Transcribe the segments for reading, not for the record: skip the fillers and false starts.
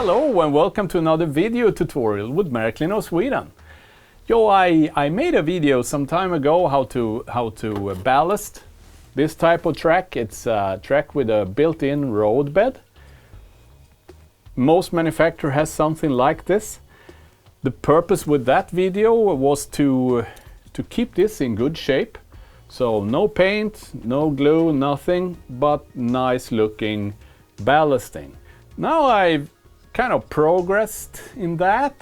Hello and welcome to another video tutorial with Marklinofsweden. I made a video some time ago how to ballast this type of track. It's a track with a built-in road bed. Most manufacturer has something like this. The purpose with that video was to keep this in good shape. So no paint, no glue, nothing, but nice looking ballasting. Now I've kind of progressed in that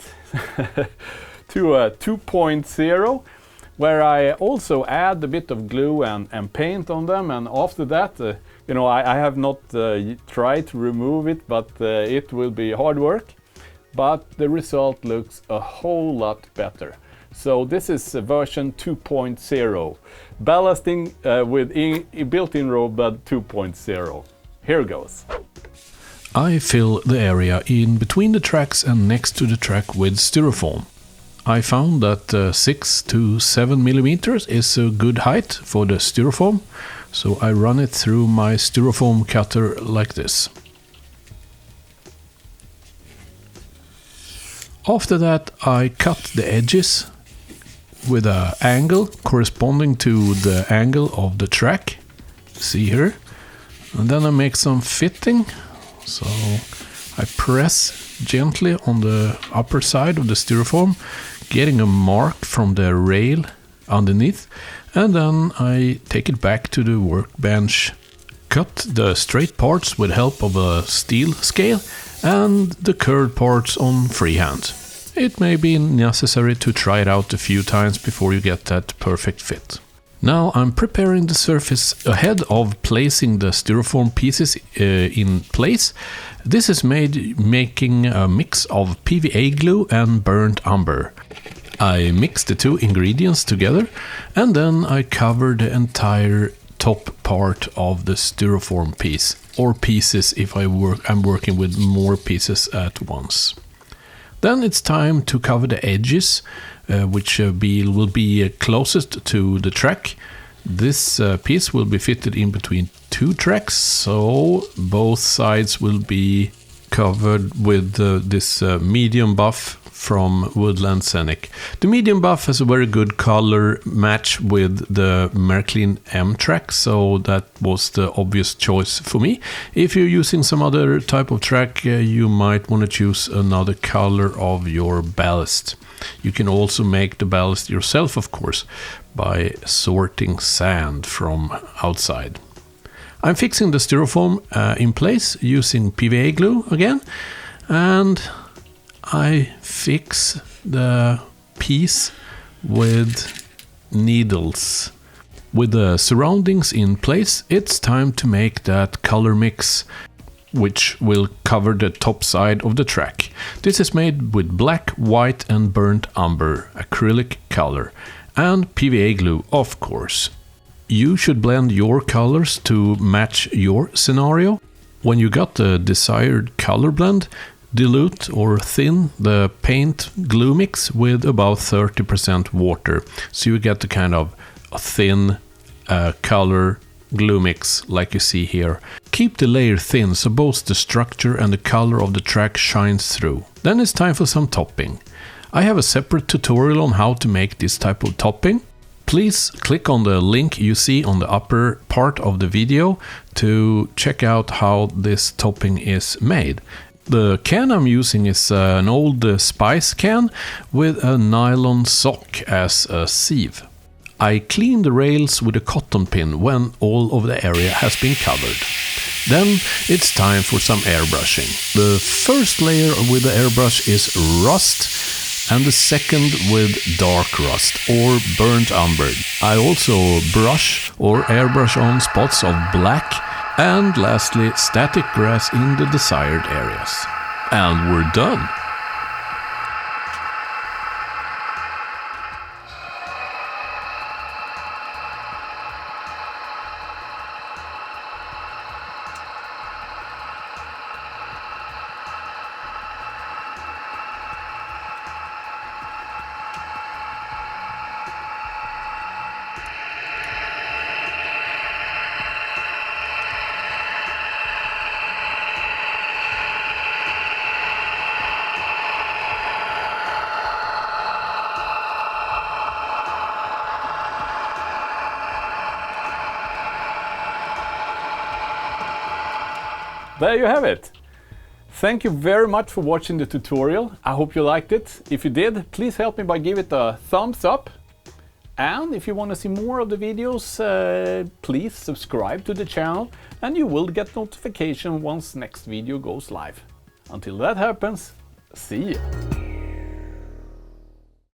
to a 2.0, where I also add a bit of glue and paint on them, and after that I have not tried to remove it, but it will be hard work, but the result looks a whole lot better. So this is version 2.0, ballasting with built-in road bed 2.0. Here goes. I fill the area in between the tracks and next to the track with styrofoam. I found that 6 to 7 millimeters is a good height for the styrofoam, so I run it through my styrofoam cutter like this. After that I cut the edges with an angle corresponding to the angle of the track, see here, and then I make some fitting. So I press gently on the upper side of the styrofoam, getting a mark from the rail underneath, and then I take it back to the workbench, cut the straight parts with help of a steel scale and the curved parts on freehand. It may be necessary to try it out a few times before you get that perfect fit. Now I'm preparing the surface ahead of placing the styrofoam pieces in place. This is making a mix of PVA glue and burnt umber. I mix the two ingredients together and then I cover the entire top part of the styrofoam piece, or pieces if I'm working with more pieces at once. Then it's time to cover the edges, which will be closest to the track. This piece will be fitted in between two tracks, so both sides will be covered with this medium buff from Woodland Scenic. The medium buff has a very good color match with the Märklin M track, so that was the obvious choice for me. If you're using some other type of track, you might want to choose another color of your ballast. You can also make the ballast yourself, of course, by sorting sand from outside. I'm fixing the styrofoam in place using PVA glue again, and I fix the piece with needles. With the surroundings in place, it's time to make that color mix, which will cover the top side of the track. This is made with black, white and burnt umber, acrylic color, and PVA glue, of course. You should blend your colors to match your scenario. When you got the desired color blend, dilute or thin the paint glue mix with about 30% water, so you get the kind of a thin color glue mix like you see here. Keep the layer thin so both the structure and the color of the track shines through. Then it's time for some topping. I have a separate tutorial on how to make this type of topping. Please click on the link you see on the upper part of the video to check out how this topping is made. The can I'm using is an old spice can with a nylon sock as a sieve. I clean the rails with a cotton pin when all of the area has been covered. Then it's time for some airbrushing. The first layer with the airbrush is rust, and the second with dark rust or burnt umber. I also brush or airbrush on spots of black, and lastly static grass in the desired areas. And we're done! there you have it. Thank you very much for watching the tutorial. I hope you liked it. If you did, please help me by giving it a thumbs up. And if you want to see more of the videos, please subscribe to the channel and you will get notification once next video goes live. Until that happens, see you.